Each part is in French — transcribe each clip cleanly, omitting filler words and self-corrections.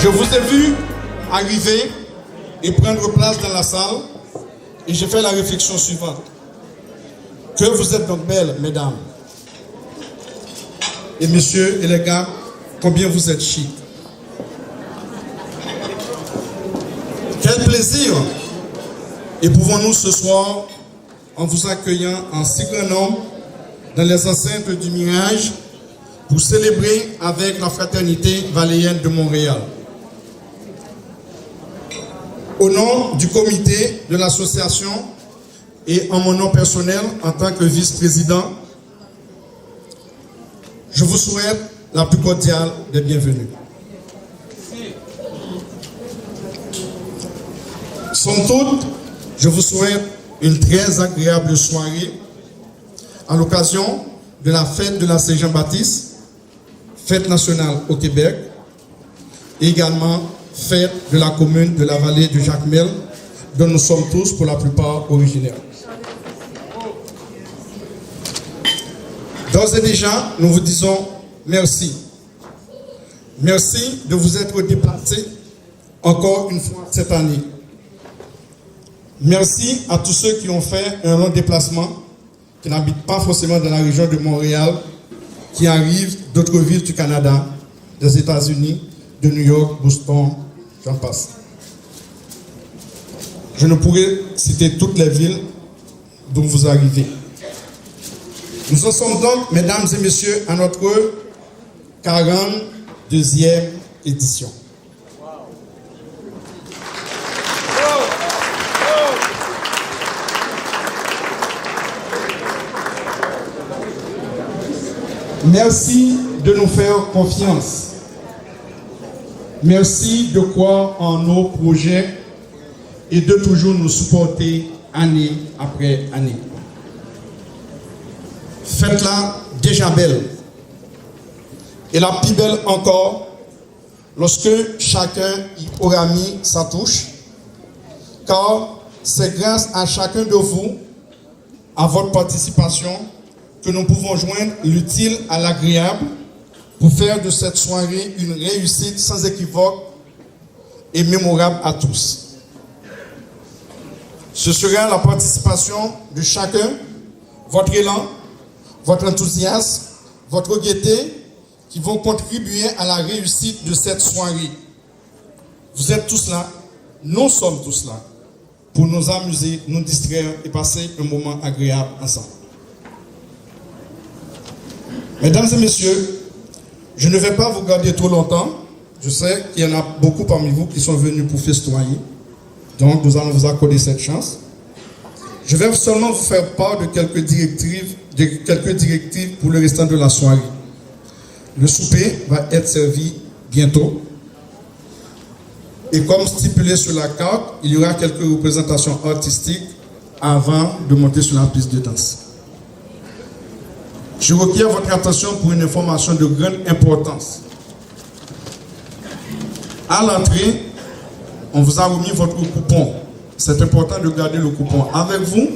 Je vous ai vu arriver et prendre place dans la salle et j'ai fait la réflexion suivante. Que vous êtes donc belles, mesdames. Et messieurs et les gars, combien vous êtes chic. Quel plaisir éprouvons-nous ce soir en vous accueillant en si grand nombre dans les enceintes du Mirage pour célébrer avec la fraternité valéenne de Montréal. Au nom du comité de l'association et en mon nom personnel en tant que vice-président, je vous souhaite la plus cordiale des bienvenues. Somme toute, je vous souhaite une très agréable soirée à l'occasion de la fête de la Saint-Jean-Baptiste, fête nationale au Québec, et également fête de la commune de la vallée de Jacmel, dont nous sommes tous pour la plupart originaires. D'ores et déjà, nous vous disons merci. Merci de vous être déplacés encore une fois cette année. Merci à tous ceux qui ont fait un long déplacement, qui n'habitent pas forcément dans la région de Montréal, qui arrivent d'autres villes du Canada, des États-Unis, de New York, Boston, j'en passe. Je ne pourrais citer toutes les villes d'où vous arrivez. Nous en sommes donc, mesdames et messieurs, à notre 42e édition. Merci de nous faire confiance. Merci de croire en nos projets et de toujours nous supporter année après année. Faites-la déjà belle. Et la plus belle encore, lorsque chacun y aura mis sa touche, car c'est grâce à chacun de vous, à votre participation, que nous pouvons joindre l'utile à l'agréable pour faire de cette soirée une réussite sans équivoque et mémorable à tous. Ce sera la participation de chacun, votre élan, votre enthousiasme, votre gaieté qui vont contribuer à la réussite de cette soirée. Vous êtes tous là, nous sommes tous là, pour nous amuser, nous distraire et passer un moment agréable ensemble. Mesdames et messieurs, je ne vais pas vous garder trop longtemps. Je sais qu'il y en a beaucoup parmi vous qui sont venus pour festoyer. Donc, nous allons vous accorder cette chance. Je vais seulement vous faire part de quelques directives pour le restant de la soirée. Le souper va être servi bientôt. Et comme stipulé sur la carte, il y aura quelques représentations artistiques avant de monter sur la piste de danse. Je requiers votre attention pour une information de grande importance. À l'entrée, on vous a remis votre coupon. C'est important de garder le coupon avec vous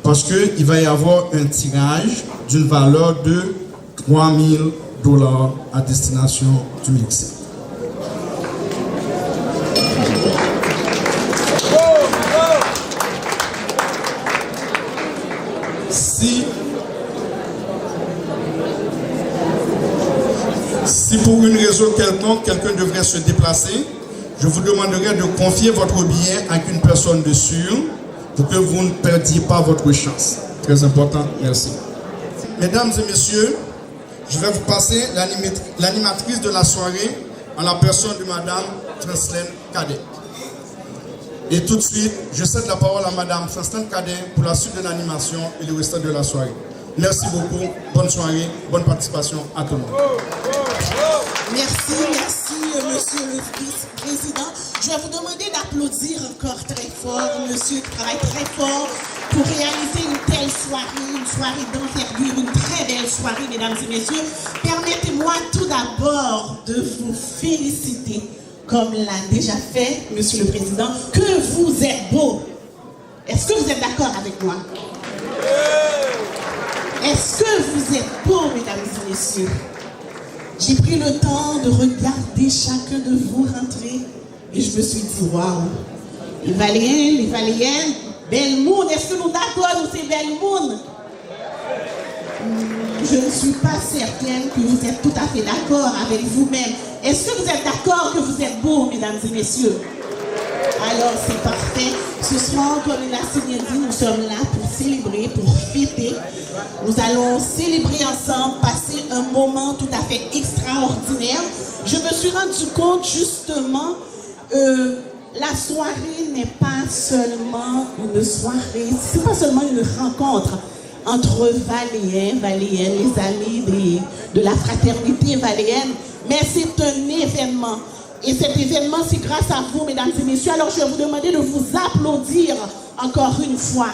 parce qu'il va y avoir un tirage d'une valeur de $3000 à destination du Mexique. Si pour une raison quelconque, quelqu'un devrait se déplacer, je vous demanderai de confier votre billet à une personne de sûre pour que vous ne perdiez pas votre chance. Très important, merci. Mesdames et messieurs, je vais vous passer l'animatrice de la soirée en la personne de Madame Francelène Cadet. Et tout de suite, je cède la parole à Madame Francelène Cadet pour la suite de l'animation et le restant de la soirée. Merci beaucoup, bonne soirée, bonne participation à tout le monde. Merci, monsieur le vice-président. Je vais vous demander d'applaudir encore très fort, monsieur qui travaille très fort pour réaliser une telle soirée, une soirée d'envergure, une très belle soirée, mesdames et messieurs. Permettez-moi tout d'abord de vous féliciter, comme l'a déjà fait monsieur le président, que vous êtes beau. Est-ce que vous êtes d'accord avec moi? Est-ce que vous êtes beaux, mesdames et messieurs? J'ai pris le temps de regarder chacun de vous rentrer et je me suis dit, waouh, les Valéens, les Valéennes, belle monde, est-ce que nous d'accord ou c'est belle monde? Je ne suis pas certaine que vous êtes tout à fait d'accord avec vous-même. Est-ce que vous êtes d'accord que vous êtes beaux, mesdames et messieurs? Alors c'est parfait. Ce soir, comme il a si bien dit, nous sommes là pour célébrer, pour fêter. Nous allons célébrer ensemble, passer un moment tout à fait extraordinaire. Je me suis rendu compte justement, la soirée n'est pas seulement une soirée, c'est pas seulement une rencontre entre Valéens, Valéennes, les amis de la fraternité valéenne, mais c'est un événement. Et cet événement, c'est grâce à vous, mesdames et messieurs. Alors, je vais vous demander de vous applaudir encore une fois.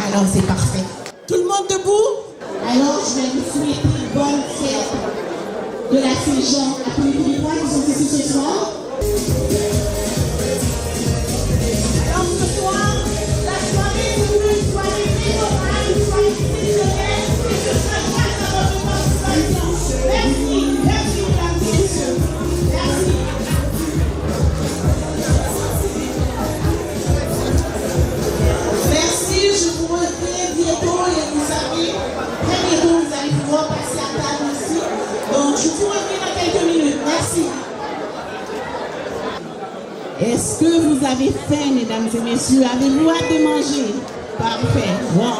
Alors, c'est parfait. Tout le monde debout? Alors, je vais vous souhaiter une bonne fête de la Saint-Jean à tous les Québécois qui sont ici ce soir. Alors, ce soir, la soirée est une soirée mémorable, une soirée exceptionnelle, et ce sera grâce à votre participation. Merci, merci, mesdames et messieurs. Merci. Merci, je vous reviens bientôt et vous savez, très bientôt vous allez pouvoir passer à table ici. Donc, je vous reviens dans quelques minutes. Merci. Est-ce que vous avez faim, mesdames et messieurs? Avez-vous hâte de manger? Parfait. Bon.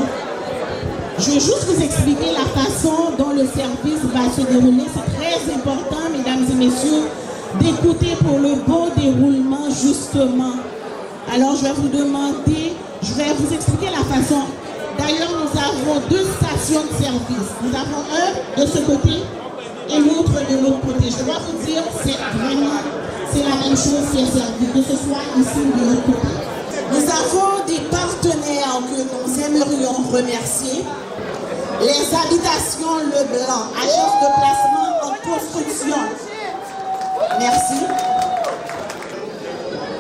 Je vais juste vous expliquer la façon dont le service va se dérouler. C'est très important, mesdames et messieurs, d'écouter pour le bon déroulement, justement. Alors, je vais vous demander, je vais vous expliquer la façon. D'ailleurs, nous avons deux stations de service. Nous avons un de ce côté et l'autre de l'autre côté. Je dois vous dire, c'est la même chose qui est servie, que ce soit ici ou de l'autre côté. Nous avons des partenaires que nous aimerions remercier. Les habitations Leblanc, agence de placement en construction. Merci.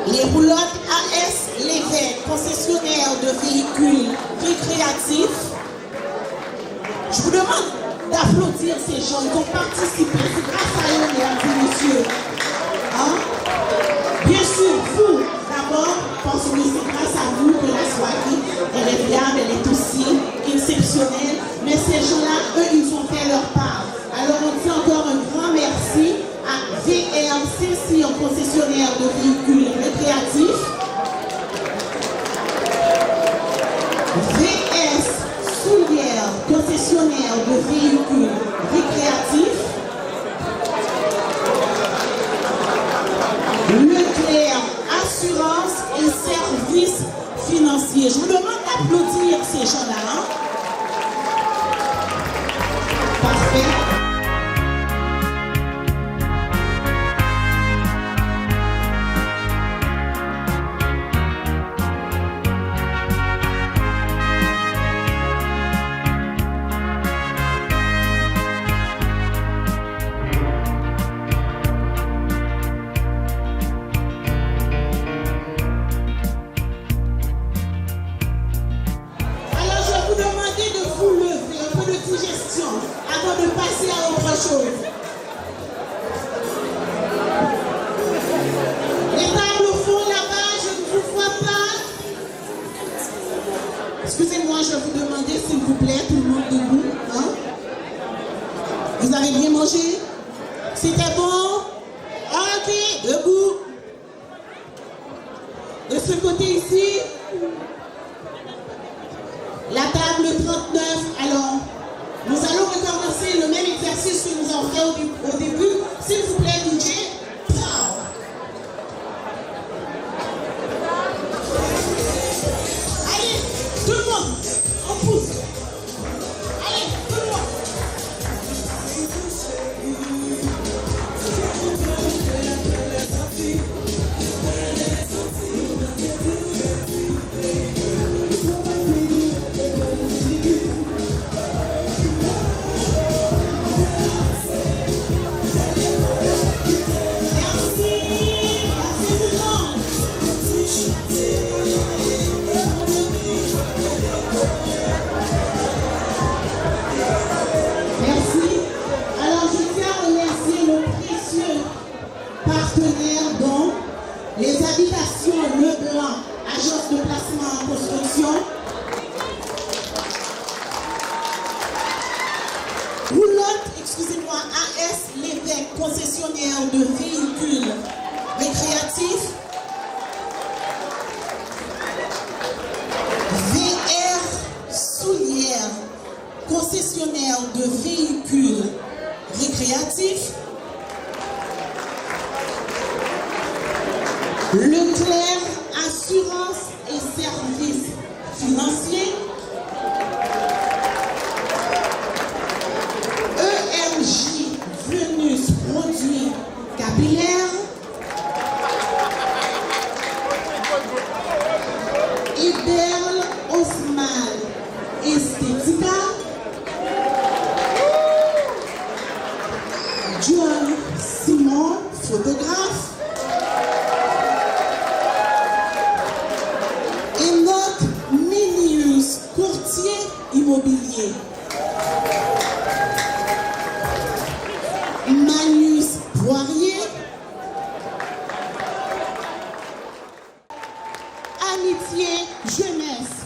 Les roulottes AS Lévesque, concessionnaire de véhicules récréatifs. Je vous demande d'applaudir ces gens. Ils ont participé. C'est grâce à eux, mesdames et messieurs. Hein? Bien sûr, vous, d'abord, parce que c'est grâce à vous que la soirée, elle est viable, elle est aussi exceptionnelle. Mais ces gens-là, eux, ils ont fait leur part. Alors, on dit encore un grand merci à VRCC, un concessionnaire de véhicules récréatifs. VS Soulière, concessionnaire de véhicules récréatifs. Leclerc, assurance et services financiers. Je vous demande d'applaudir ces gens-là. Hein? Parfait. Avant de passer à autre chose. Les tables au fond là-bas, je ne vous vois pas. Excusez-moi, je vais vous demander s'il vous plaît, tout le monde debout. Hein? Vous avez bien mangé? C'était bon? Ok, debout. De ce côté ici, la table 39, alors. Nous allons recommencer le même exercice que nous avons fait au début. S'il vous plaît, DJ. Allez, tout le monde, on pousse. Allez, tout le monde. excusez-moi, AS L'évêque, concessionnaire de véhicules récréatifs. VR Soulière, concessionnaire de véhicules récréatifs. Leclerc Assurance et Services Financiers. EMJ Venus Produits Capillaires. Iberl Osman Esthética. John Simon, photographe. Enoch Minius, courtier immobilier. Manus Poirier. Amitié Jeunesse.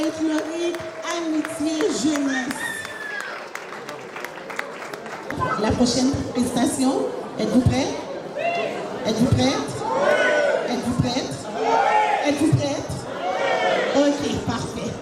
folklorique Amitié Jeunesse. La prochaine prestation, êtes-vous prêts? Êtes-vous prête? Êtes-vous prête? Êtes-vous prête? Ok, parfait.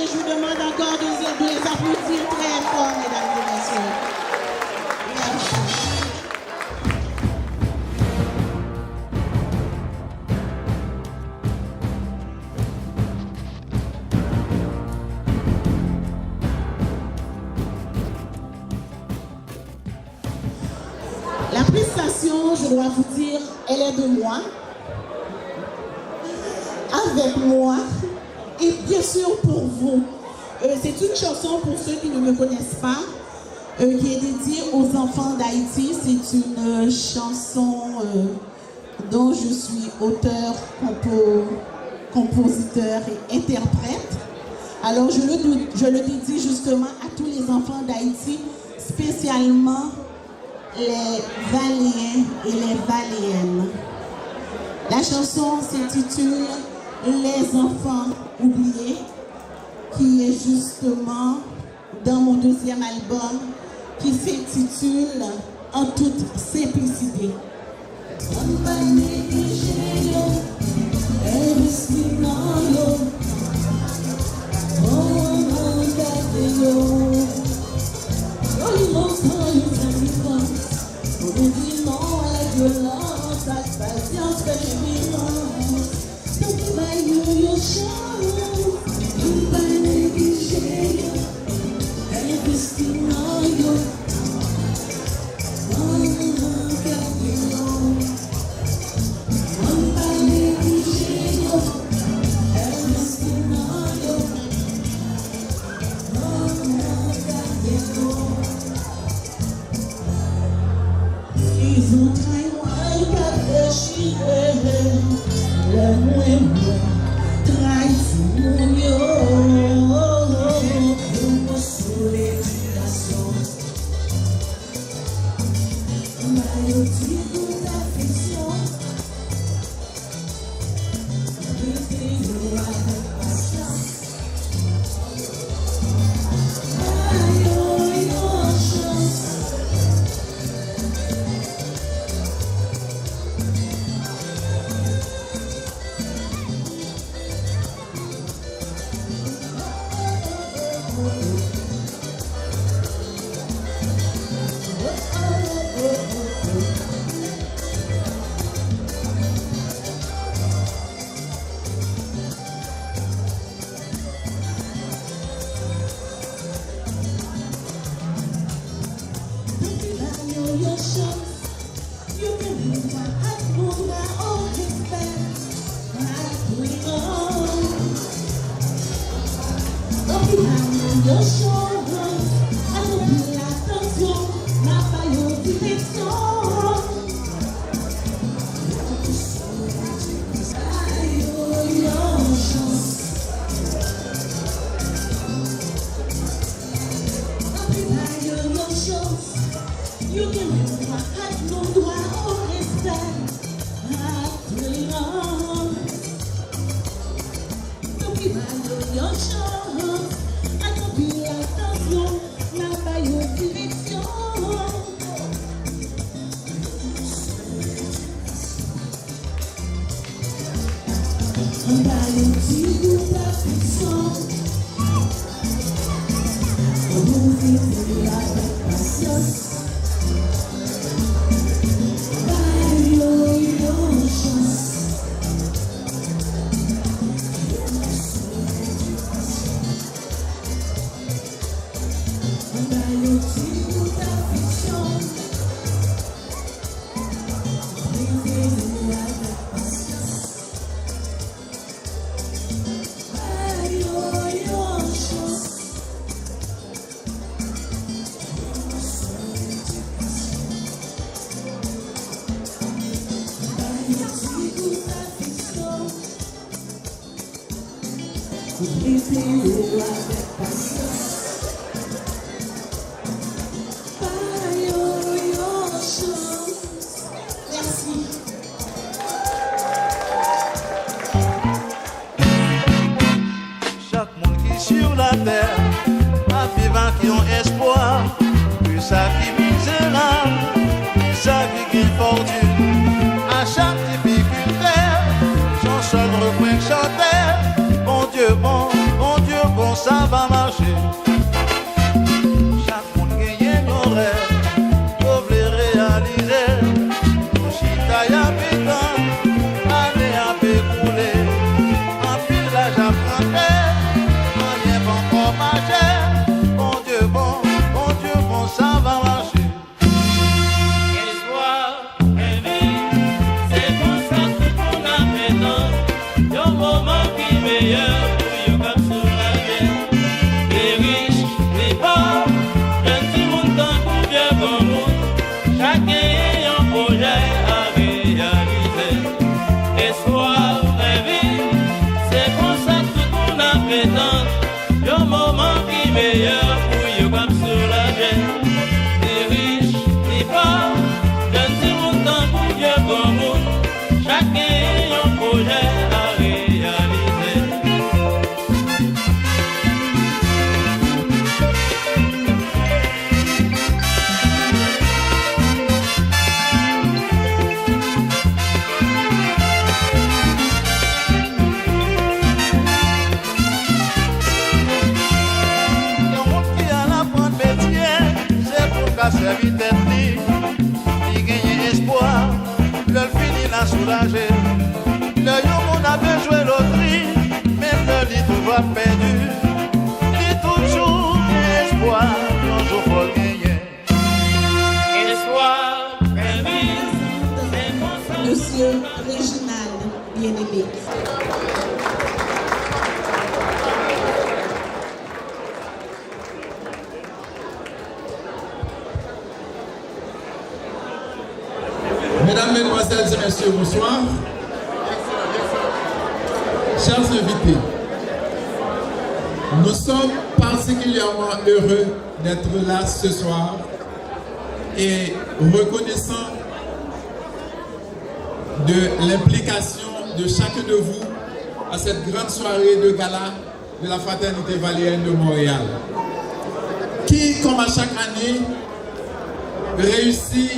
Je vous demande encore de les applaudir très fort, mesdames et messieurs. Merci. La prestation, je dois vous dire, elle est de moi, avec moi, et bien sûr pour vous. C'est une chanson, pour ceux qui ne me connaissent pas, qui est dédiée aux enfants d'Haïti. C'est une chanson dont je suis auteur, compositeur et interprète. Alors je le dédie justement à tous les enfants d'Haïti, spécialement les Valéens et les Valéennes. La chanson s'intitule « Les enfants oubliés », qui est justement dans mon deuxième album, qui s'intitule « En toute simplicité ». Monsieur Réginald, bien-aimé. Mesdames, Mesdemoiselles et Messieurs, bonsoir. Chers invités, nous sommes particulièrement heureux d'être là ce soir et reconnaissants de l'implication de chacun de vous à cette grande soirée de gala de la Fraternité Valéenne de Montréal, qui, comme à chaque année, réussit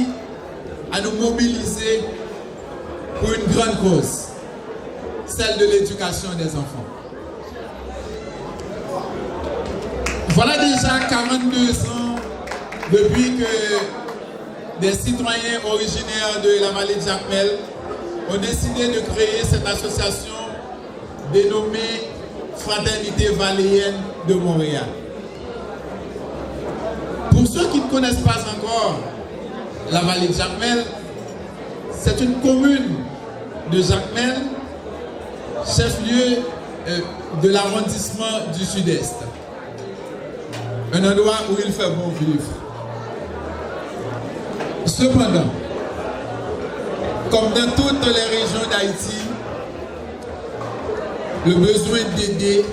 à nous mobiliser pour une grande cause, celle de l'éducation des enfants. Voilà déjà 42 ans depuis que des citoyens originaires de la vallée de Jacmel ont décidé de créer cette association dénommée Fraternité Valéenne de Montréal. Pour ceux qui ne connaissent pas encore la vallée de Jacmel, c'est une commune de Jacmel, chef-lieu de l'arrondissement du Sud-Est. un endroit où il fait bon vivre. Cependant, comme dans toutes les régions d'Haïti, le besoin d'aider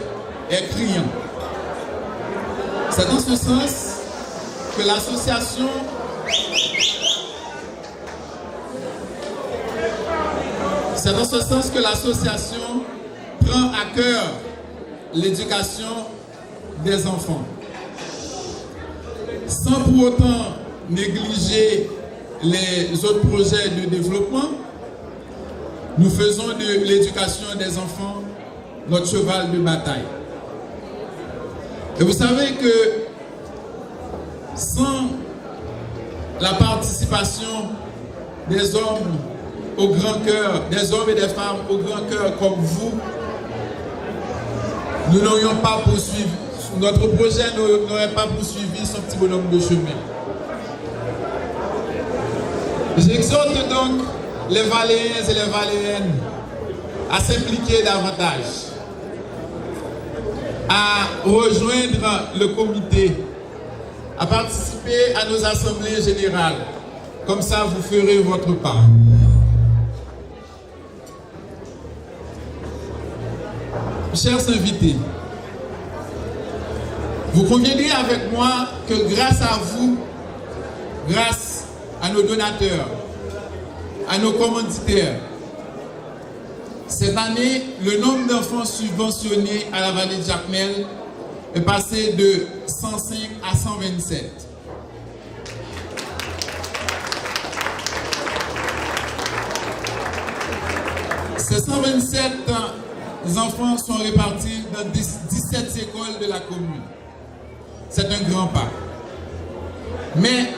est criant. C'est dans ce sens que l'association prend à cœur l'éducation des enfants, sans pour autant négliger les autres projets de développement. Nous faisons de l'éducation des enfants notre cheval de bataille. Et vous savez que sans la participation des hommes au grand cœur, des hommes et des femmes au grand cœur comme vous, nous n'aurions pas poursuivi, notre projet n'aurait pas poursuivi son petit bonhomme de chemin. J'exhorte donc les Valéens et les Valéennes à s'impliquer davantage, à rejoindre le comité, à participer à nos assemblées générales. Comme ça, vous ferez votre part. Chers invités, vous conviendrez avec moi que grâce à vous, grâce à nos donateurs, à nos commanditaires, cette année, le nombre d'enfants subventionnés à la vallée de Jacmel est passé de 105 à 127. Ces 127 enfants sont répartis dans 17 écoles de la commune. C'est un grand pas. Mais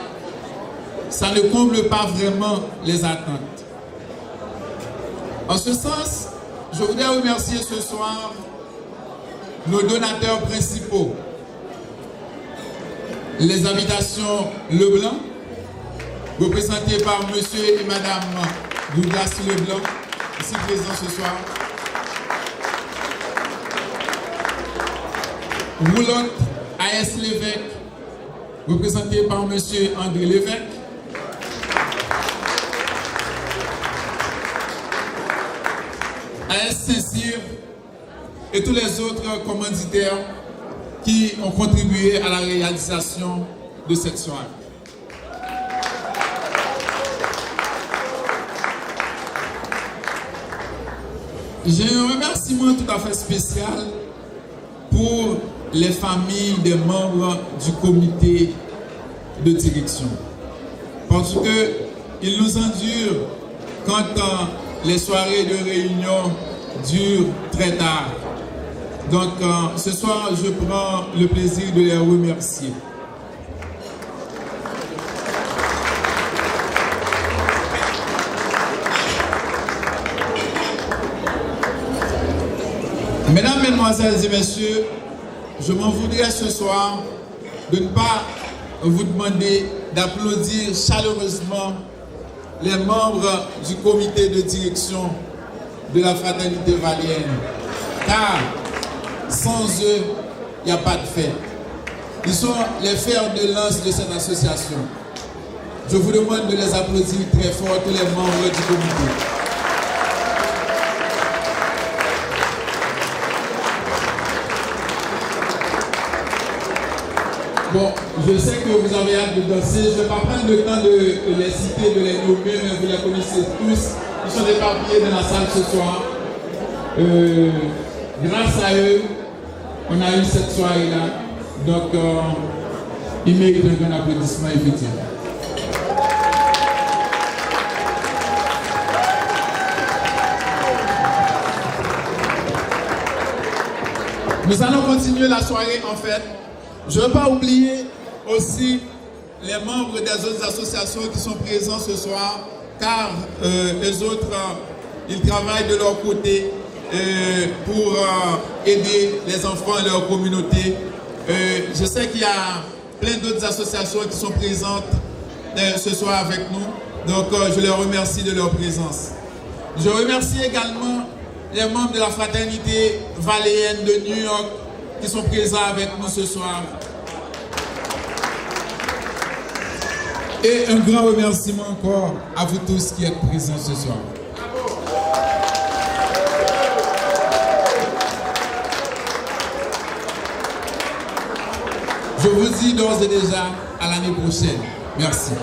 ça ne comble pas vraiment les attentes. En ce sens, je voudrais remercier ce soir nos donateurs principaux, les habitations Leblanc, représentées par monsieur et madame Douglas Leblanc, ici présents ce soir. Roulotte A.S. Lévesque, représenté par monsieur André Lévesque. A.S. Saint-Cyr et tous les autres commanditaires qui ont contribué à la réalisation de cette soirée. J'ai un remerciement tout à fait spécial pour les familles des membres du comité de direction. Parce qu'ils nous endurent quand les soirées de réunion durent très tard. Donc ce soir, je prends le plaisir de les remercier. Mesdames, Mesdemoiselles et Messieurs, je m'en voudrais ce soir de ne pas vous demander d'applaudir chaleureusement les membres du comité de direction de la Fraternité Valéenne. Car sans eux, il n'y a pas de fête. Ils sont les fers de lance de cette association. Je vous demande de les applaudir très fort, tous les membres du comité. Bon, je sais que vous avez hâte de danser. Je ne vais pas prendre le temps de les citer, de les nommer, mais vous les connaissez tous. Ils sont éparpillés dans la salle ce soir. Grâce à eux, on a eu cette soirée-là. Donc, ils méritent un grand applaudissement, effectivement. Nous allons continuer la soirée, en fait. Je ne veux pas oublier aussi les membres des autres associations qui sont présents ce soir, car les autres, ils travaillent de leur côté pour aider les enfants et leur communauté. Je sais qu'il y a plein d'autres associations qui sont présentes ce soir avec nous, donc je les remercie de leur présence. Je remercie également les membres de la Fraternité Valéenne de New York qui sont présents avec nous ce soir. Et un grand remerciement encore à vous tous qui êtes présents ce soir. Je vous dis d'ores et déjà à l'année prochaine. Merci.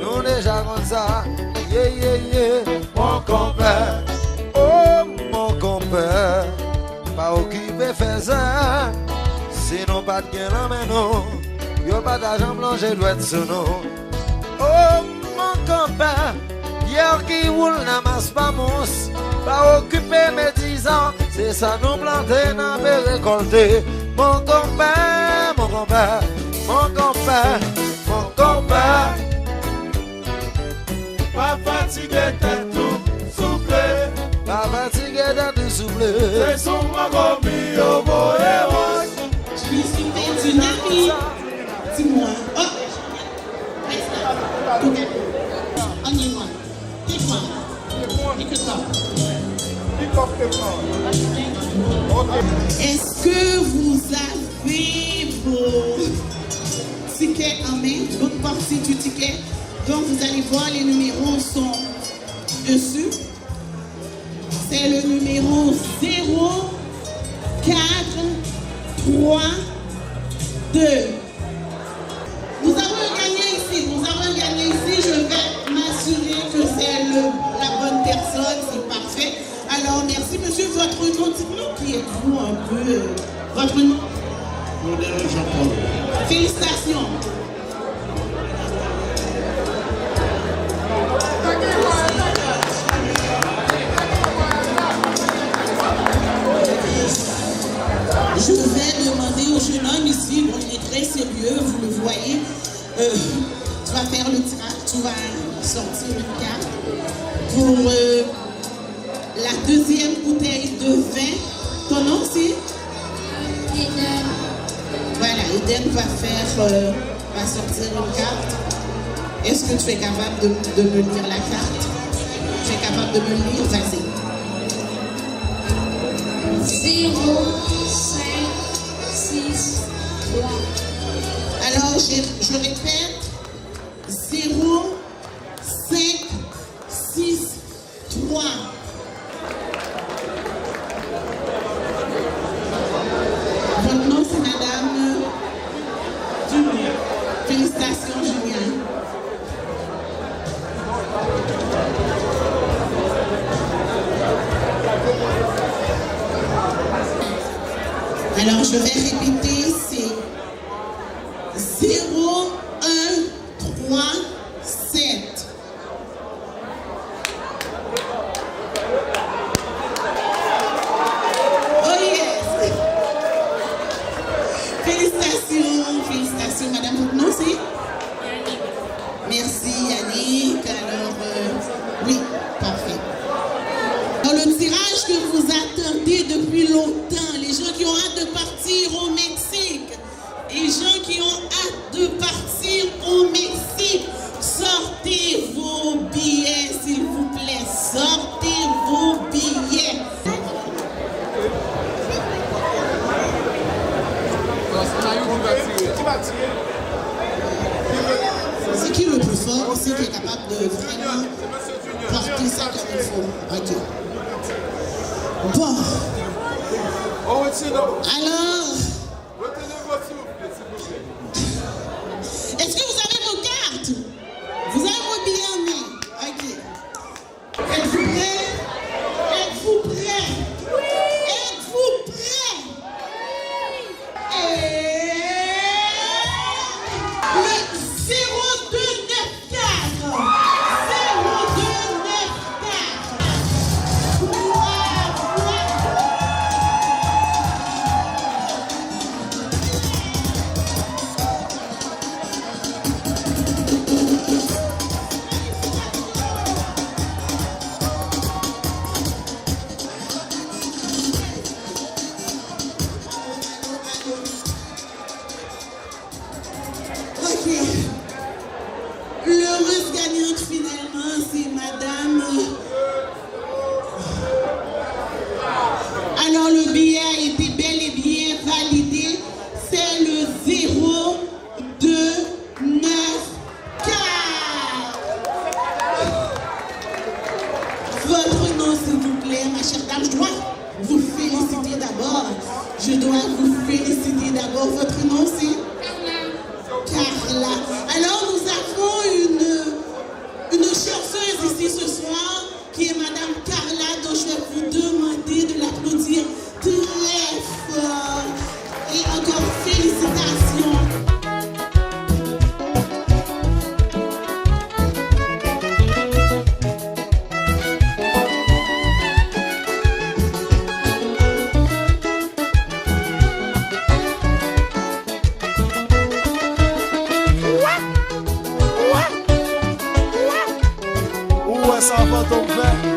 Nous déjà comme ça, yeah, yeah, yeah. Mon compère, oh mon compère, pas occupé faire ça. Sinon pas de gain là mais non, y'a pas d'argent blanc, je dois être sous nous. Oh mon compère, hier qui roule n'amasse pas mousse, pas occupé mes 10 ans, c'est ça nous planter, n'a pas récolter. Mon compère, mon compère, mon compère, mon compère. Pas fatigué d'être tout souple. Pas fatigué d'être souple. C'est son magomi au boéros. Je suis perdu, Nami. Dis-moi. Oh, reste là. On y va. Dis-moi. Est-ce que vous avez vos tickets en main, votre partie du ticket? Donc vous allez voir, les numéros sont dessus. C'est le numéro 0, 4, 3, 2. Nous avons un gagnant ici, je vais m'assurer que c'est la bonne personne, c'est parfait. Alors merci monsieur, votre nom, dites-nous qui êtes-vous un peu, votre nom? Jean-Paul. Félicitations. Je vais demander au jeune homme ici, bon, il est très sérieux, vous le voyez. Tu vas faire le tirage, tu vas sortir une carte pour la deuxième bouteille de vin. Ton nom c'est? Eden. Voilà, Eden va sortir une carte. Est-ce que tu es capable de me lire la carte? Tu es capable de me lire? Vas-y. 0, 5, 6, 3. Alors, je répète. 0, 5, 6, 3. Votre nom, c'est Madame Julien. Félicitations, Julien. Alors, je vais répéter, c'est 0, 1, 3, 7. Oh yes! Félicitations, madame. Votre nom, c'est? Yannick. Merci, Yannick. Alors, oui, parfait. Dans le tirage que vous attendez depuis longtemps, les gens qui ont hâte de partir au Mexique, les gens qui ont hâte de partir au Mexique, sortez vos billets, s'il vous plaît, sortez vos billets. C'est qui le plus fort aussi qui est capable de vraiment porter ça comme il faut? Ok. Bon. Alors, est-ce que vous avez vos cartes? Vous avez vos billets en main? Ok. Êtes-vous prêts? Êtes-vous prêts? Oui! Êtes-vous prêts? Et le 0294. 0294. Merci, madame. Alors, le billet a été bel et bien validé. C'est le 0294. Votre nom, s'il vous plaît, ma chère dame. Je dois vous féliciter d'abord. Votre nom, c'est Carla. Alors, nous avons une chanteuse ici ce soir qui est madame Carla, dont je vais vous demander de l'applaudir très fort. Et encore félicitations. Ça va donc faire.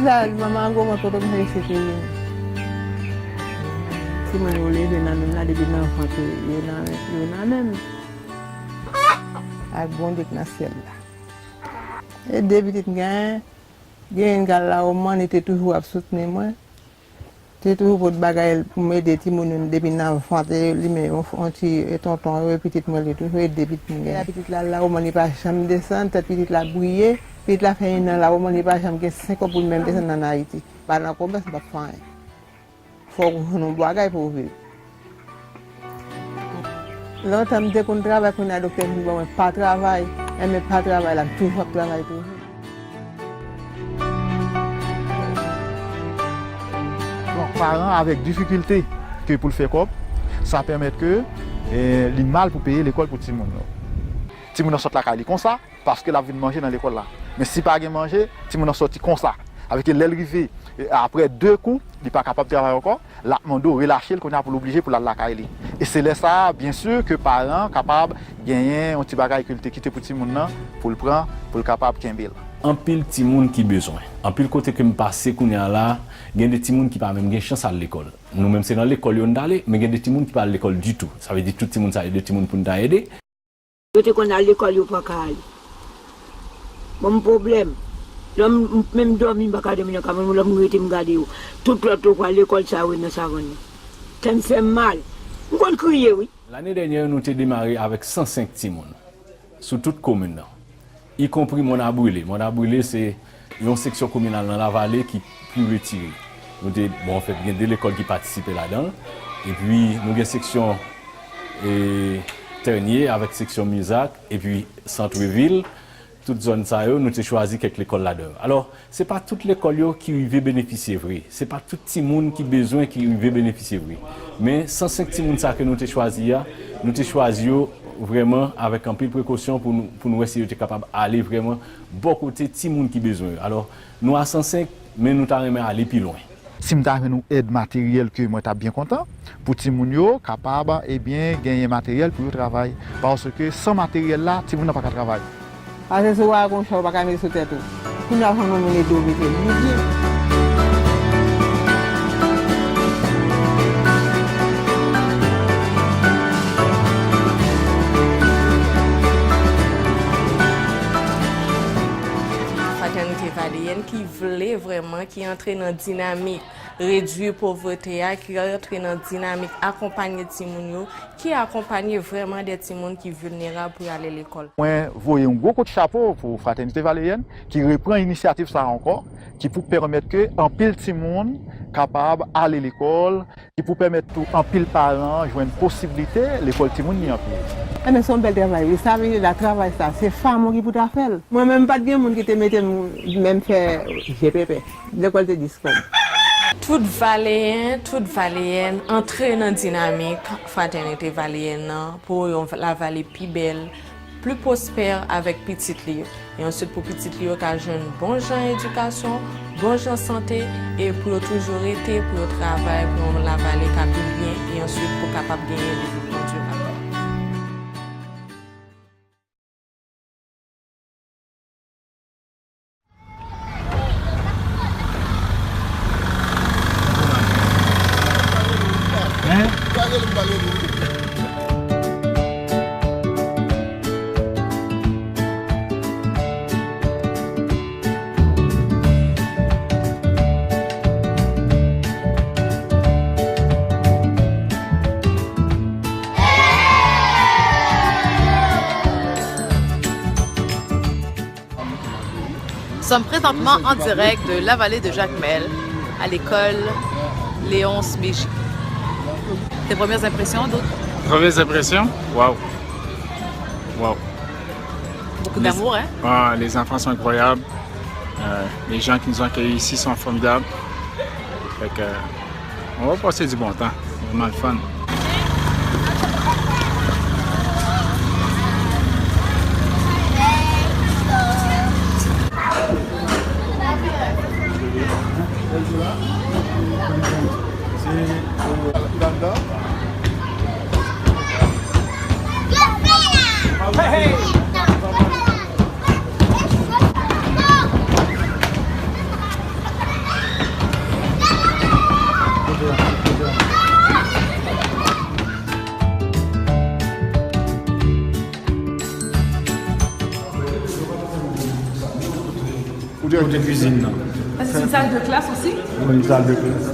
Déjà, maman, comment tu as fait ce si mon olé vient là depuis l'enfant, il y en a même. Avec bon Dieu dans le ciel là. Et deux petites gars, un gars là au moins était toujours à soutenir moi. C'était toujours pour bagaille pour m'aider petit mon depuis l'enfant, lui-même on petit tonton petite moi il toujours aider petite gars. La petite là au moins il pas jamais descendre, cette petite là briller, petite là fait une là au moins il pas jamais 5 ans pour même descendre en Haïti. Pas dans combat c'est pas fin. Faut qu'on bagaille pour vivre. Longtemps, dès qu'on travaille, qu'on a docteur, on ne pas travailler, mais pas travailler, là, toujours travailler. Donc, parents avec difficulté que pour le faire comme, ça permet que les mal pour payer l'école pour Timoun. Timoun sort la caille comme ça, parce que la vie de manger dans l'école là. Mais si pas de manger, Timoun sorti comme ça. Avec l'aile après 2 coups, il n'est pas capable de travailler encore. Là, mon dos relâché, qu'on a pour l'obliger pour la caille. Et c'est là ça, bien sûr, que parents capables de gagner un petit bagage que tu quitte pour petit monde pour le prendre, pour le capable de gagner. En pile petit monde qui besoin. En pile côté que me passer qu'on y a là, il y a des petits monde qui pas même chance à l'école. Nous même c'est dans l'école on d'aller, mais il y a des petits monde qui pas à l'école du tout. Ça veut dire tout petit monde ça aide des petits monde pour nous aider. Côté qu'on a l'école yo pas aller. Bon problème. Même dormir pas dormir quand même l'homme était me garder tout l'autre quoi l'école ça oui dans ça ça me fait mal on crier oui. L'année dernière nous avons démarré avec 105 petits monde sur toute commune y compris mon Brûlé c'est une section communale dans la vallée qui plus retirée. Nous bon en fait il y a de l'école qui participait là-dedans et puis nous avons section Ternier avec section Musac et puis centre-ville. Toute zone ça nous avons choisi quelques écoles là-dedans. Alors, c'est pas toute l'école qui veut bénéficier vrai. C'est pas tout petit monde qui besoin qui veut bénéficier vrai. Mais 105 petits monde ça que nous avons choisi vraiment avec un peu de précaution pour nous essayer d'être capable d'aller vraiment bon côté petit monde qui besoin. Alors, nous à 105 mais nous t'arrêter aller plus loin. Si nous avons une aide matérielle que moi suis bien content pour ti moun yo capable et bien gagner matériel pour travailler parce que sans matériel là ti moun n'a pas qu'à travailler. Parce que si on a un choix, on ne peut pas mettre sur tête. Nous avons un dos. Fraternité Valéenne qui voulait vraiment, qui entrait dans la dynamique réduire pauvreté, qui entrait dans la dynamique accompagner les gens, qui accompagne vraiment des gens qui sont vulnérables pour aller à l'école. Moi, voyez un gros coup de chapeau pour Fraternité Valéenne qui reprend l'initiative ça encore, qui peut permettre que en pile de monde capable d'aller à l'école, qui peut permettre tout en pile parents jouer une possibilité l'école de monde y en pile. Mais son bel travail, vous savez, le travail ça, c'est femme qui peut faire. Moi même pas de monde qui te mette même faire GPP, l'école de discours. Toute Valéenne entrer dans la dynamique Fraternité Valéenne pour la vallée plus belle, plus prospère avec petite lieu. Et ensuite pour petite lieu qui a une bonne éducation, bonne santé et pour toujours été pour travailler pour la vallée qui bien et ensuite pour capable gagner des développement durable. Nous sommes présentement en direct de la vallée de Jacmel, à l'école Léonce Mégy. Tes premières impressions, d'autres? Premières impressions? Waouh! Wow. Beaucoup d'amour, hein? Ah, les enfants sont incroyables. Les gens qui nous ont accueillis ici sont formidables. Fait que, on va passer du bon temps. C'est vraiment le fun. de cuisine. C'est une salle de classe aussi? Oui, une salle de classe.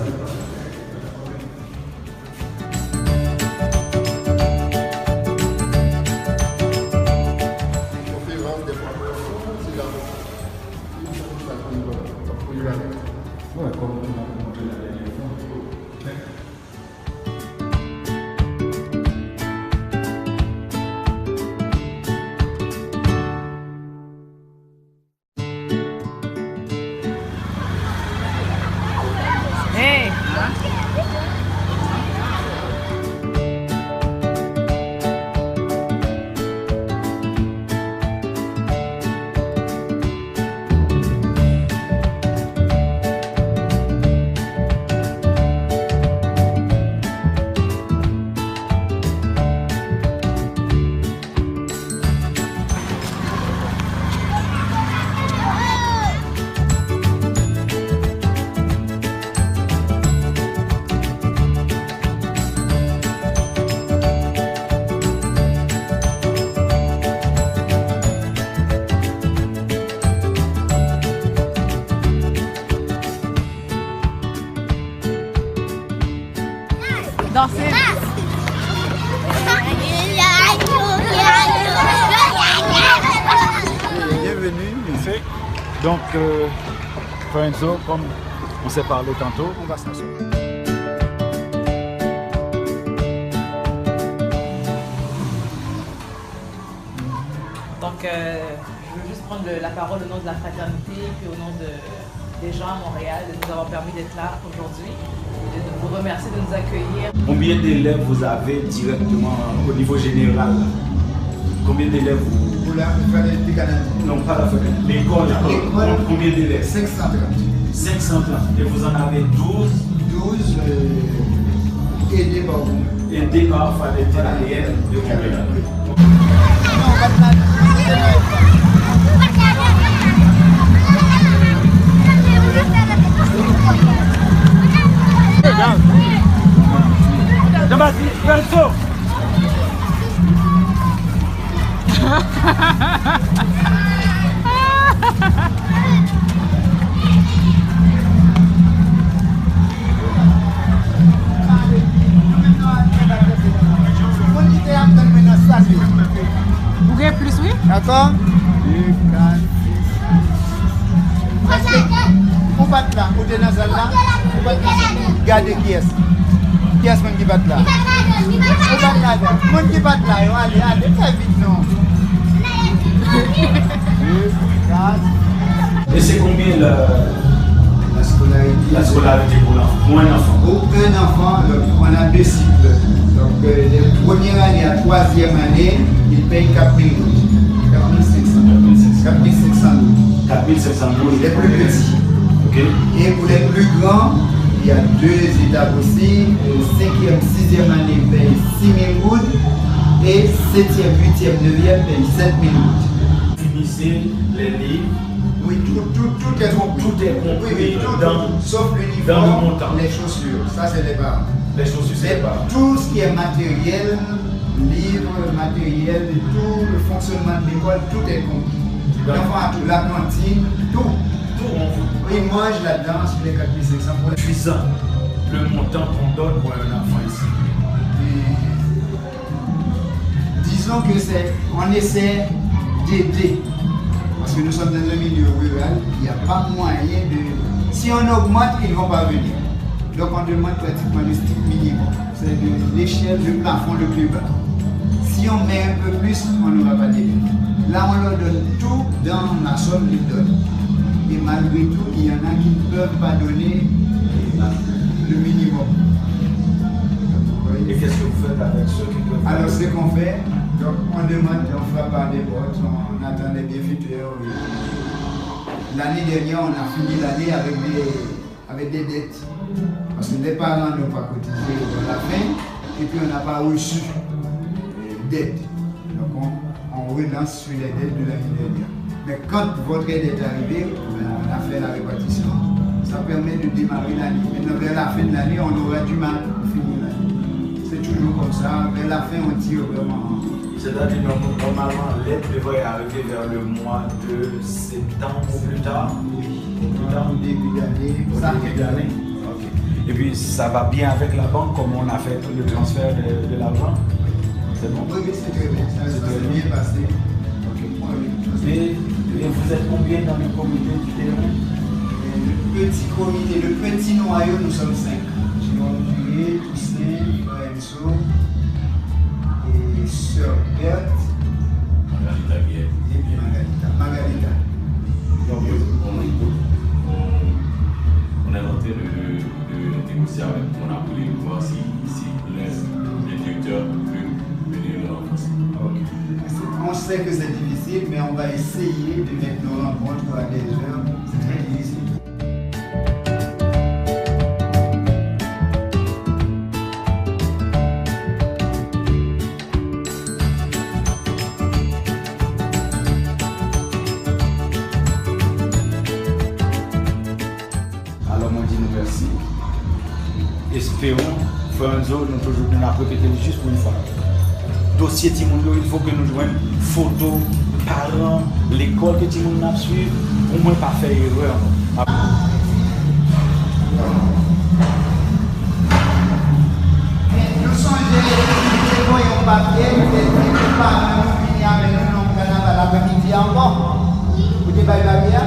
Hey! Danser. Bienvenue. Donc, Lorenzo, comme on s'est parlé tantôt, on va s'asseoir. Donc, je veux juste prendre la parole au nom de la fraternité, puis au nom des gens à Montréal, de nous avoir permis d'être là aujourd'hui, et de vous remercier de nous accueillir. Combien d'élèves vous avez directement au niveau général? Combien d'élèves vous... Pour la fraternité canadienne. Non, pas la fraternité. L'école. Combien d'élèves? 530. 530. Et vous en avez 12? 12 aidés par vous. Aidés par fraternité canadienne de Montréal. Jean-Baptiste, Perso. Vous avez plus, oui? D'accord? On bat là, on est dans la salle là, on bat là. Regardez qui est. Qui est-ce qui bat là? On bat là, mon qui bat là, allez, très vite non. Et c'est combien la scolarité pour un enfant? Pour un enfant, on a 2 cycles. Donc, la première année à 3e année, il paye 4 000 4500 les plus petits. Okay. Et pour les plus grands, il y a 2 étapes aussi. 5e, 6e année paye 6 000 gouttes et 7e, 8e, 9e paye 7 000 gouttes. Finissez les livres. Oui, tout est compris. Tout est compris, oui, sauf dans le l'uniforme, montant. les chaussures. Ça, c'est les parents. Les chaussures, c'est les parents. Tout ce qui est matériel, livres, matériel, tout le fonctionnement de l'école, tout est compris. L'enfant a tout, la cantine, tout. Il mange là-dedans sur les 4500 pour les... Suffisant le montant qu'on donne pour un enfant ici. Disons que on essaie d'aider. Parce que nous sommes dans un milieu rural, il n'y a pas moyen de... Si on augmente, ils ne vont pas venir. Donc on demande pratiquement le strict minimum. C'est l'échelle, le plafond le plus bas. Si on met un peu plus, on n'aura pas d'aider. Là, on leur donne tout dans la somme qu'ils donnent. Et malgré tout, il y en a qui ne peuvent pas donner le minimum. Et qu'est-ce que vous faites avec ceux qui peuvent? Alors, ce qu'on fait, donc on demande, on frappe par des portes, on attend les bienfaiteurs. L'année dernière, on a fini l'année avec des dettes. Parce que les parents n'ont pas cotisé à la fin, et puis on n'a pas reçu d'aide. Donc on relance sur les dettes de l'année dernière. Mais quand votre aide est arrivée, on a fait la répartition. Ça permet de démarrer l'année. Maintenant, vers la fin de l'année, on aura du mal à finir l'année. C'est toujours comme ça. Vers la fin, on tire vraiment. C'est-à-dire que normalement, l'aide devrait arriver vers le mois de septembre ou plus tard. Oui. Dans le début d'année, Au début d'année. Ok. Et puis ça va bien avec la banque, comme on a fait le transfert de l'argent. C'est bon? Oui, c'est très bien. Ça s'est bien passé. Et vous êtes combien dans le comité du terrain? Le petit noyau, nous sommes 5. Jérôme Duret, Toussaint, Lorenzo et Sœur Berthe. Margarita Guerre. Et puis Margarita. Donc, on a tenté de négocier avec mon appelé pour voir si le directeur peut venir le renforcer. On sait que c'est difficile, mais on va essayer de mettre nos rencontres à des heures. C'est très difficile. Alors, moi, je dis nous merci. Espérons, Franzo, nous toujours nous répéter juste pour une fois. Dossier Timondo, il faut que nous jouions photos, parents, l'école que Timondo a suivi, au moins pas faire erreur. Nous sommes des voyons papier, des parents nous finissent avec nous dans le carnaval l'après-midi encore. Vous débattez la bière?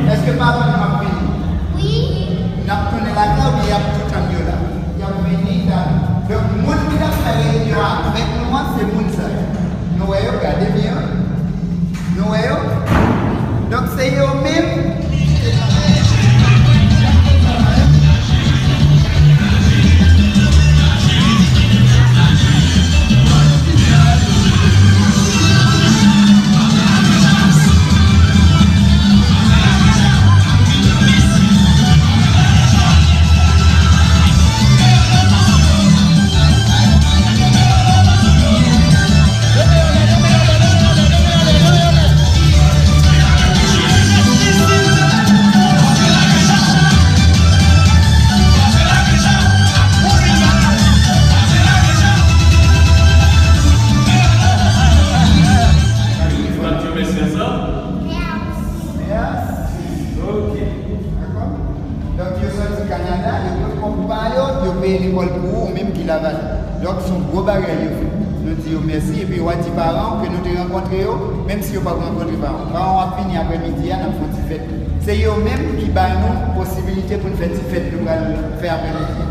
Est-ce que papa m'a fini? Oui. Nous avons tourné la table, il y a tout un mieux là. Il y a fini là. Donc, le monde qui a fait réunion avec nous, c'est le monde ça. Nous voyons, regardez bien. Nous voyons. Donc, c'est eux-mêmes. Donc, son gros bagage, nous disons merci et puis on dit parents que nous te rencontrons, même si on n'a pas rencontré parents. Parents ont fini après-midi, nous avons fait une fête. C'est eux-mêmes qui donnent nous la possibilité pour nous faire une fête, nous allons faire après-midi.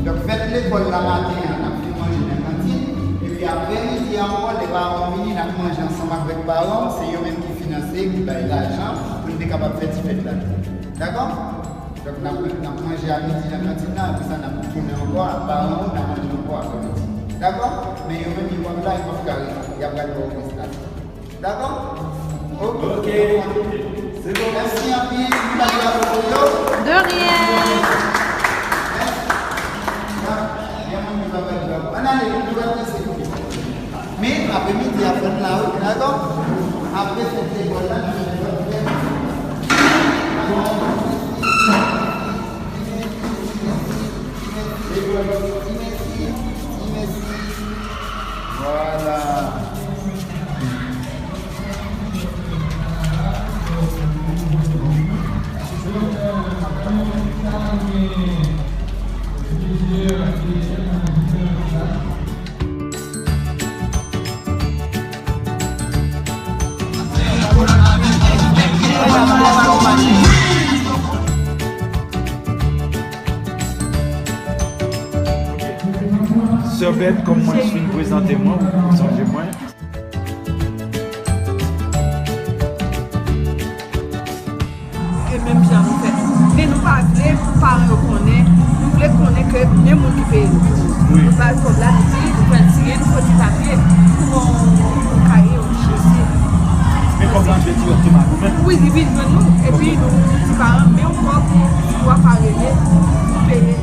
Donc, faites l'école la matin, on a fait manger dans la cantine, et puis après-midi encore, les parents viennent, nous mangent ensemble avec les parents, c'est eux-mêmes qui financent, qui donnent l'argent pour nous être capables de faire une fête là. D'accord? Donc, on a mangé à midi dans la cantine, et puis ça, on a tourné encore, les parents, on a mangé encore après-midi. D'accord? Mais il y a même des gens là, ils peuvent carrer. Il y a pas de problème. D'accord? Ok. C'est bon. Merci à vous. De rien. Mais après-midi, après la route, d'accord? Après cette école-là, nous allons voilà. Sœur Bête, comme moi je suis présentez-moi, vous songez-moi. Et même si on fait. Mais nous parler pour parler reconnaître, nous voulons connaître que même monde qui paye. Oui. Nous parlons comme là, nous pouvons tirer nos petits papiers pour mon cahier au dossier. Mais comme là, je vais dire nous-mêmes. Oui, oui, nous. Et puis nous, parents, mais on doit parler, payer.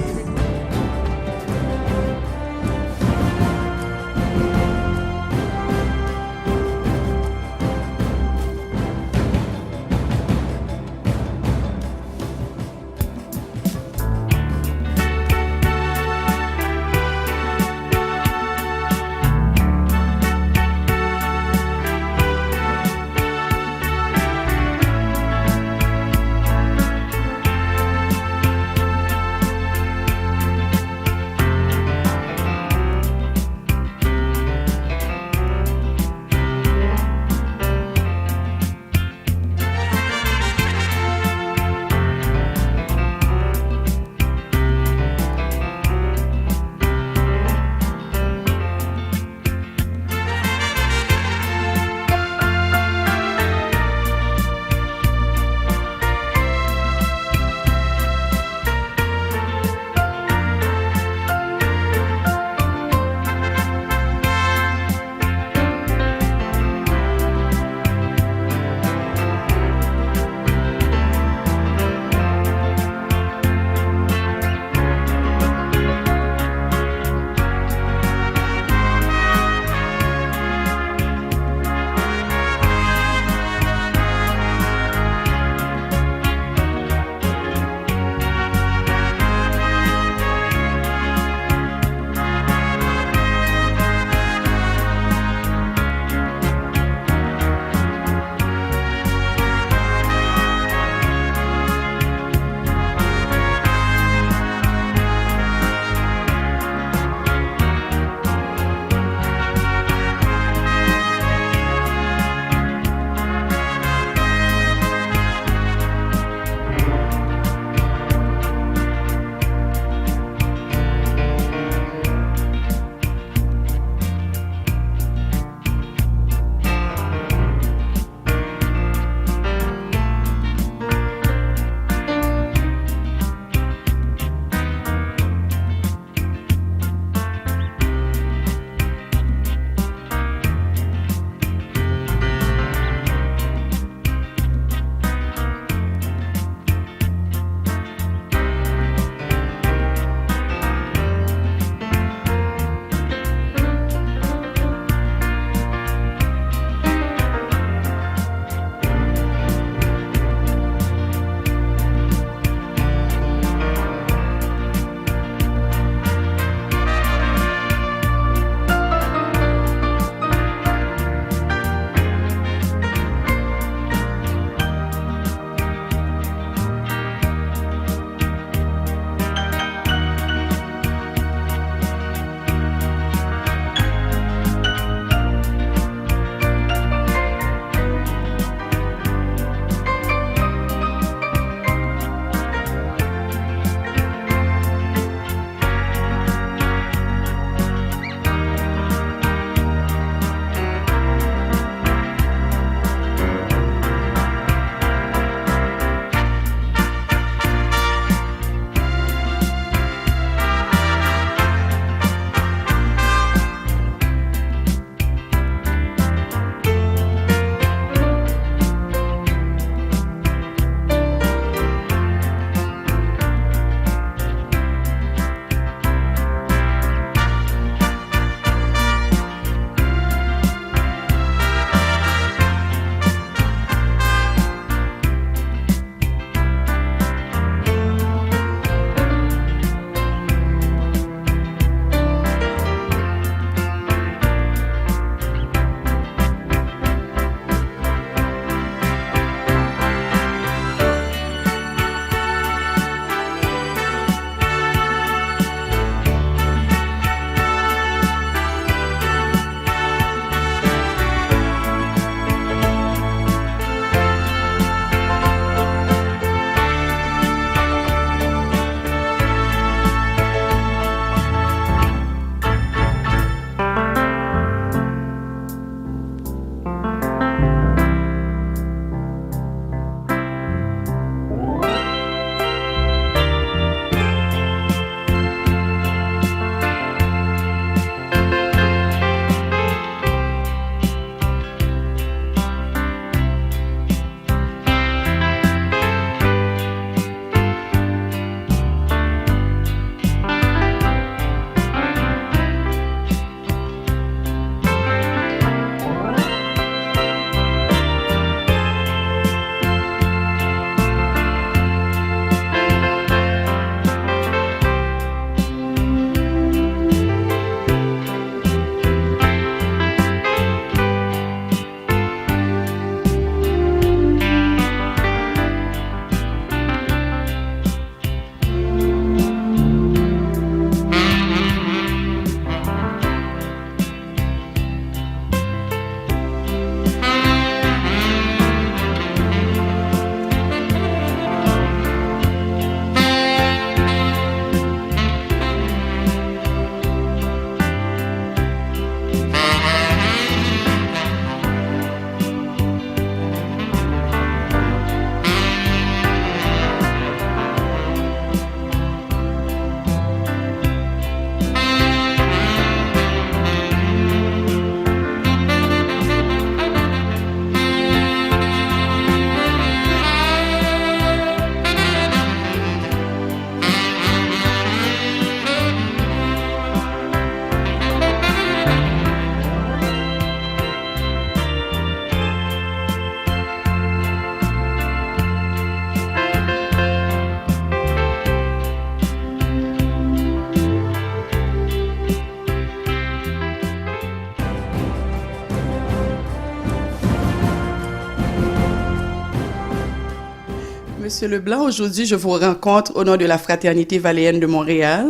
Monsieur Leblanc, aujourd'hui, je vous rencontre au nom de la Fraternité Valéenne de Montréal.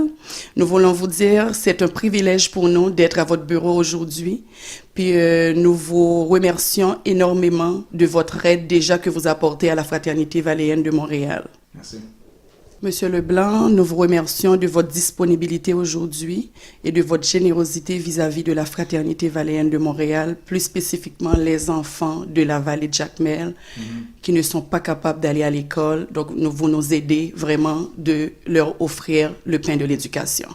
Nous voulons vous dire, c'est un privilège pour nous d'être à votre bureau aujourd'hui. Puis nous vous remercions énormément de votre aide déjà que vous apportez à la Fraternité Valéenne de Montréal. Merci. Monsieur Leblanc, nous vous remercions de votre disponibilité aujourd'hui et de votre générosité vis-à-vis de la Fraternité Valéenne de Montréal, plus spécifiquement les enfants de la vallée de Jacmel qui ne sont pas capables d'aller à l'école. Donc, vous nous aidez vraiment de leur offrir le pain de l'éducation.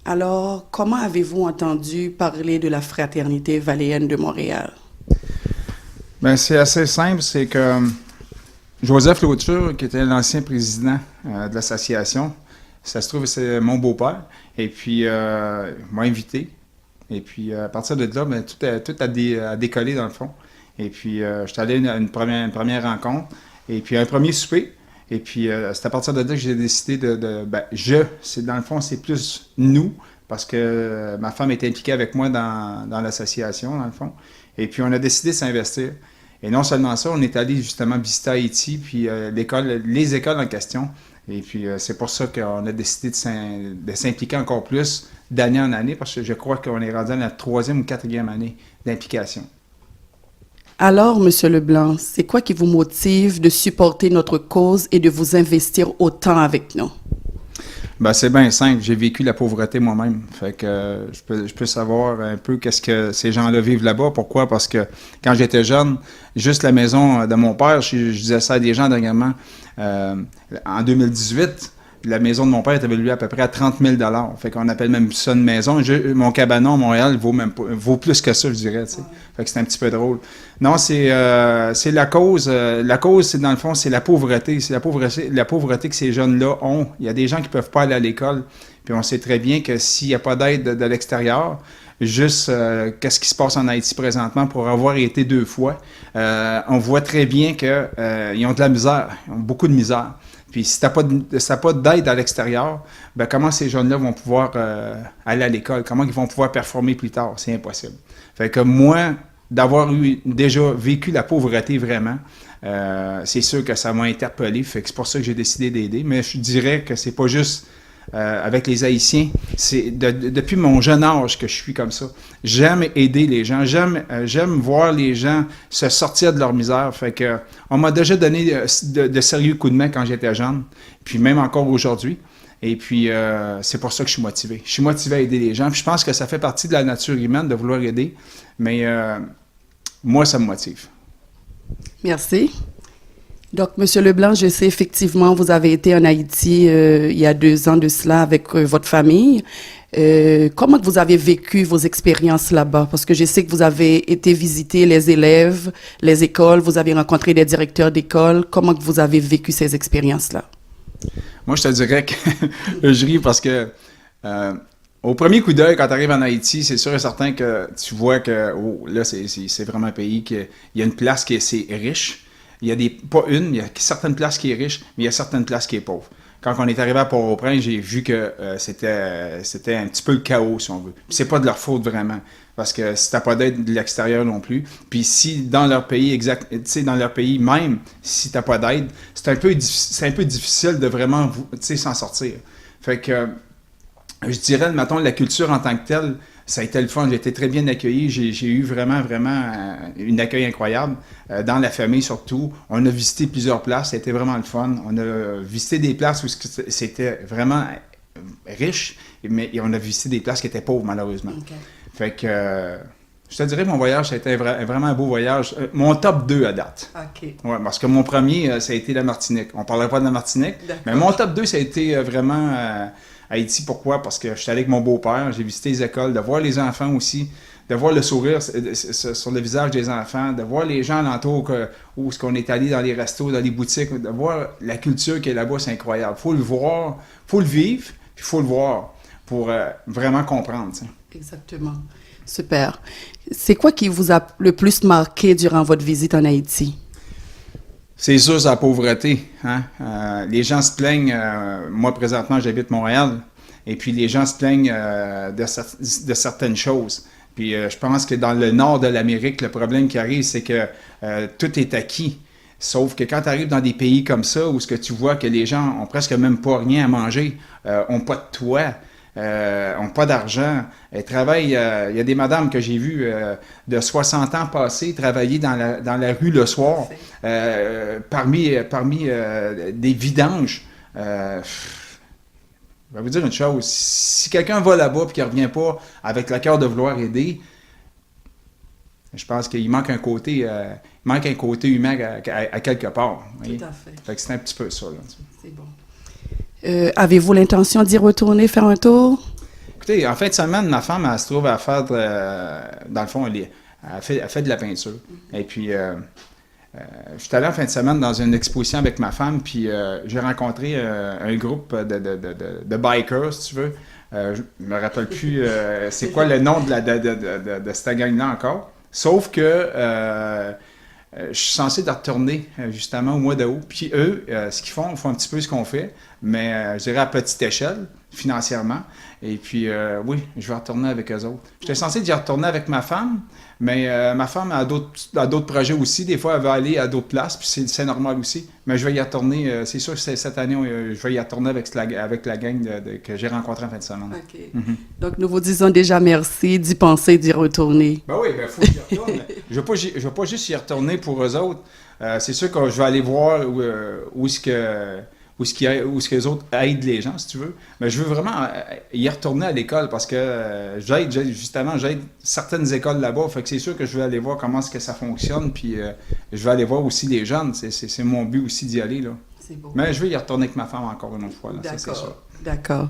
Alors, comment avez-vous entendu parler de la Fraternité Valéenne de Montréal? Ben, c'est assez simple, c'est que Joseph Lauture, qui était l'ancien président de l'association, ça se trouve, c'est mon beau-père, et puis il m'a invité. Et puis à partir de là, ben, tout a décollé dans le fond. Et puis je suis allé à une première rencontre, et puis un premier souper. Et puis c'est à partir de là que j'ai décidé c'est dans le fond, c'est plus nous, parce que ma femme était impliquée avec moi dans l'association, dans le fond. Et puis on a décidé de s'investir. Et non seulement ça, on est allé justement visiter Haïti, puis les écoles en question. Et puis c'est pour ça qu'on a décidé de s'impliquer encore plus d'année en année, parce que je crois qu'on est rendu à la 3e ou 4e année d'implication. Alors, Monsieur Leblanc, c'est quoi qui vous motive de supporter notre cause et de vous investir autant avec nous? Ben, c'est bien simple. J'ai vécu la pauvreté moi-même. Fait que je peux savoir un peu qu'est-ce que ces gens-là vivent là-bas. Pourquoi? Parce que quand j'étais jeune, juste la maison de mon père, je disais ça à des gens dernièrement, en 2018, la maison de mon père était évaluée à peu près à 30 000 $. Fait qu'on appelle même ça une maison. Mon cabanon à Montréal vaut plus que ça, je dirais. T'sais. Fait que c'est un petit peu drôle. Non, c'est la cause. La cause, c'est dans le fond, c'est la pauvreté. C'est la pauvreté que ces jeunes-là ont. Il y a des gens qui ne peuvent pas aller à l'école. Puis on sait très bien que s'il n'y a pas d'aide de l'extérieur, juste qu'est-ce qui se passe en Haïti présentement pour avoir été 2 fois, on voit très bien qu'ils ont de la misère. Ils ont beaucoup de misère. Puis si tu n'as pas d'aide à l'extérieur, ben comment ces jeunes-là vont pouvoir aller à l'école? Comment ils vont pouvoir performer plus tard? C'est impossible. Fait que moi, d'avoir déjà vécu la pauvreté vraiment, c'est sûr que ça m'a interpellé. Fait que c'est pour ça que j'ai décidé d'aider. Mais je dirais que c'est pas juste avec les Haïtiens. C'est depuis mon jeune âge que je suis comme ça. J'aime aider les gens. J'aime voir les gens se sortir de leur misère. Fait que on m'a déjà donné de sérieux coups de main quand j'étais jeune. Puis même encore aujourd'hui. Et puis, c'est pour ça que je suis motivé. Je suis motivé à aider les gens. Puis je pense que ça fait partie de la nature humaine de vouloir aider. Mais moi, ça me motive. Merci. Donc, M. Leblanc, je sais effectivement, vous avez été en Haïti il y a 2 ans de cela avec votre famille. Comment vous avez vécu vos expériences là-bas? Parce que je sais que vous avez été visiter les élèves, les écoles, vous avez rencontré des directeurs d'école. Comment vous avez vécu ces expériences-là? Moi, je te dirais que je ris parce que au premier coup d'œil, quand tu arrives en Haïti, c'est sûr et certain que tu vois que là, c'est vraiment un pays il y a une place qui est riche. Il y a il y a certaines places qui est riche, mais il y a certaines places qui est pauvre. Quand on est arrivé à Port-au-Prince, j'ai vu que c'était un petit peu le chaos, si on veut. Puis c'est pas de leur faute vraiment, parce que si t'as pas d'aide de l'extérieur non plus, puis si dans leur pays dans leur pays même, si t'as pas d'aide, c'est un peu difficile de vraiment s'en sortir. Fait que je dirais, mettons, la culture en tant que telle, ça a été le fun. J'ai été très bien accueilli. J'ai eu vraiment un accueil incroyable. Dans la famille, surtout. On a visité plusieurs places. C'était vraiment le fun. On a visité des places où c'était vraiment riche, mais on a visité des places qui étaient pauvres, malheureusement. Okay. Fait que je te dirais, mon voyage, ça a été vraiment un beau voyage. Mon top 2 à date. OK. Ouais, parce que mon premier, ça a été la Martinique. On ne parlerait pas de la Martinique, mais mon top 2, ça a été vraiment Haïti. Pourquoi? Parce que je suis allé avec mon beau-père, j'ai visité les écoles, de voir les enfants aussi, de voir le sourire sur le visage des enfants, de voir les gens alentour où on est allé dans les restos, dans les boutiques, de voir la culture qui est là-bas, c'est incroyable. Il faut le voir, il faut le vivre, puis il faut le voir pour vraiment comprendre. T'sais. Exactement. Super. C'est quoi qui vous a le plus marqué durant votre visite en Haïti? C'est sûr, c'est la pauvreté. Hein? Les gens se plaignent. Moi, présentement, j'habite Montréal. Et puis, les gens se plaignent de certaines choses. Puis, je pense que dans le nord de l'Amérique, le problème qui arrive, c'est que tout est acquis. Sauf que quand tu arrives dans des pays comme ça, où ce que tu vois que les gens ont presque même pas rien à manger, ont pas de toit, ont pas d'argent, elles travaillent, il y a des madames que j'ai vues de 60 ans passés travailler dans la rue le soir, parmi des vidanges. Je vais vous dire une chose, si quelqu'un va là-bas et qu'il ne revient pas avec le cœur de vouloir aider, je pense qu'il manque un côté humain à quelque part. Tout à fait. Fait que c'est un petit peu ça. Là. C'est bon. Avez-vous l'intention d'y retourner faire un tour? Écoutez, en fin de semaine, ma femme, elle se trouve à faire, dans le fond, elle fait de la peinture. Et puis, je suis allé en fin de semaine dans une exposition avec ma femme, puis j'ai rencontré un groupe de bikers, si tu veux. Je me rappelle plus c'est quoi le nom de cette gang-là encore. Sauf que je suis censé retourner justement au mois d'août. Puis eux, ce qu'ils font, ils font un petit peu ce qu'on fait, mais je dirais à petite échelle, financièrement. Et puis, oui, je vais retourner avec eux autres. J'étais censé y retourner avec ma femme, mais ma femme a d'autres projets aussi. Des fois, elle va aller à d'autres places, puis c'est normal aussi. Mais je vais y retourner. C'est sûr que cette année, je vais y retourner avec la gang que j'ai rencontrée en fin de semaine. OK. Mm-hmm. Donc, nous vous disons déjà merci d'y penser, d'y retourner. Ben oui, il faut que j'y retourne. Je ne vais pas juste y retourner pour eux autres. C'est sûr que je vais aller voir où est-ce que les autres aident les gens, si tu veux. Mais je veux vraiment y retourner à l'école parce que j'aide certaines écoles là-bas. Fait que c'est sûr que je vais aller voir comment est-ce que ça fonctionne. Puis je vais aller voir aussi les jeunes. C'est mon but aussi d'y aller. Là. C'est beau. Mais je vais y retourner avec ma femme encore une autre fois. Là. D'accord. Ça, c'est sûr. D'accord.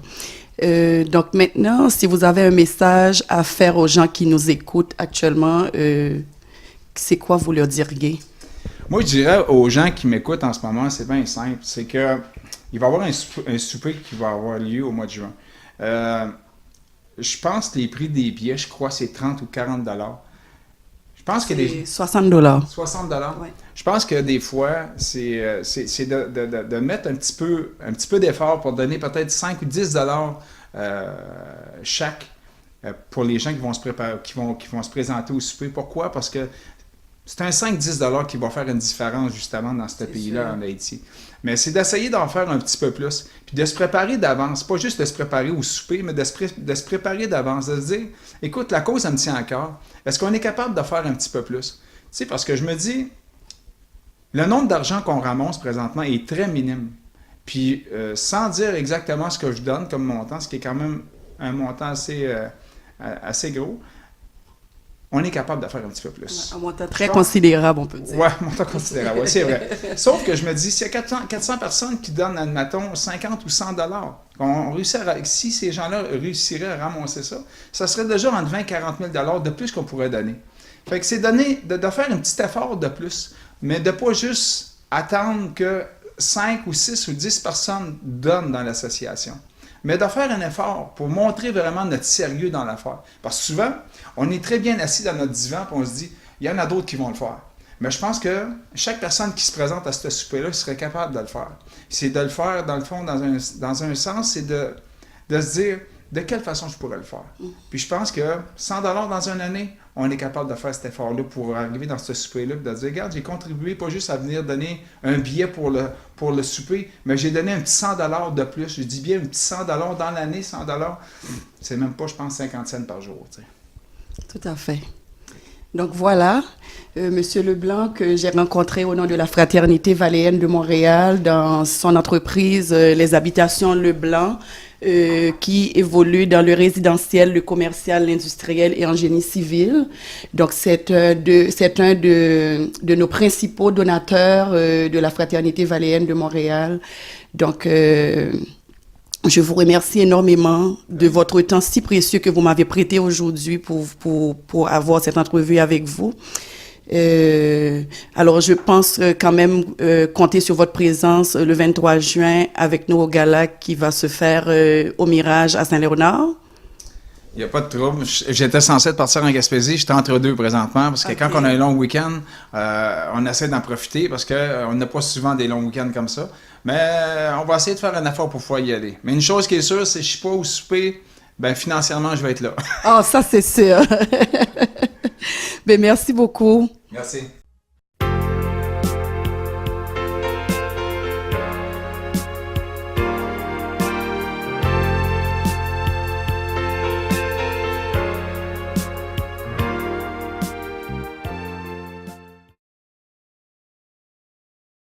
Donc maintenant, si vous avez un message à faire aux gens qui nous écoutent actuellement, c'est quoi vous leur diriez? Moi, je dirais aux gens qui m'écoutent en ce moment, c'est bien simple. C'est que il va y avoir un souper qui va avoir lieu au mois de juin. Je pense que les prix des billets, je crois, c'est 30 ou 40 $. Je pense que c'est 60 $. 60 $. Ouais. Je pense que des fois, c'est de mettre un petit peu d'effort pour donner peut-être 5 ou 10 $ chaque pour les gens qui vont se préparer, qui vont se présenter au souper. Pourquoi? Parce que c'est un 5-10 $ qui va faire une différence justement dans ce pays-là, en Haïti. Mais c'est d'essayer d'en faire un petit peu plus, puis de se préparer d'avance. Pas juste de se préparer au souper, mais de se préparer d'avance, de se dire, écoute, la cause, elle me tient à cœur. Est-ce qu'on est capable de faire un petit peu plus? Tu sais, parce que je me dis, le nombre d'argent qu'on ramasse présentement est très minime. Puis, sans dire exactement ce que je donne comme montant, ce qui est quand même un montant assez gros, on est capable de faire un petit peu plus. Un montant très considérable, on peut dire. Oui, un montant considérable, ouais, c'est vrai. Sauf que je me dis, s'il y a 400 personnes qui donnent, admettons, 50 ou 100 $, si ces gens-là réussiraient à ramasser ça, ça serait déjà entre 20 et 40 000 $ de plus qu'on pourrait donner. Fait que c'est de faire un petit effort de plus, mais de ne pas juste attendre que 5 ou 6 ou 10 personnes donnent dans l'association. Mais de faire un effort pour montrer vraiment notre sérieux dans l'affaire. Parce que souvent, on est très bien assis dans notre divan et on se dit, il y en a d'autres qui vont le faire. Mais je pense que chaque personne qui se présente à ce souper-là serait capable de le faire. C'est de le faire, dans le fond, dans un sens, c'est de se dire, de quelle façon je pourrais le faire. Puis je pense que 100 $ dans une année, on est capable de faire cet effort-là pour arriver dans ce souper-là, de dire, regarde, j'ai contribué pas juste à venir donner un billet pour le souper, mais j'ai donné un petit 100 $ de plus. Je dis bien un petit 100 $ dans l'année, 100 $, c'est même pas, je pense, 50 cents par jour. Tu sais. Tout à fait. Donc voilà, Monsieur Leblanc, que j'ai rencontré au nom de la Fraternité Valéenne de Montréal dans son entreprise Les Habitations Leblanc, qui évolue dans le résidentiel, le commercial, l'industriel et en génie civil. Donc c'est un de nos principaux donateurs de la Fraternité Valéenne de Montréal. Donc je vous remercie énormément de votre temps si précieux que vous m'avez prêté aujourd'hui pour avoir cette entrevue avec vous. Alors, je pense quand même compter sur votre présence le 23 juin avec nous au gala qui va se faire au Mirage à Saint-Léonard. Il n'y a pas de trouble. J'étais censé partir en Gaspésie. J'étais entre deux présentement parce que quand on a un long week-end, on essaie d'en profiter parce qu'on n'a pas souvent des longs week-ends comme ça. Mais on va essayer de faire un effort pour pouvoir y aller. Mais une chose qui est sûre, c'est que je ne suis pas au souper, ben financièrement, je vais être là. Ah, ça, c'est sûr. Ben, merci beaucoup. Merci.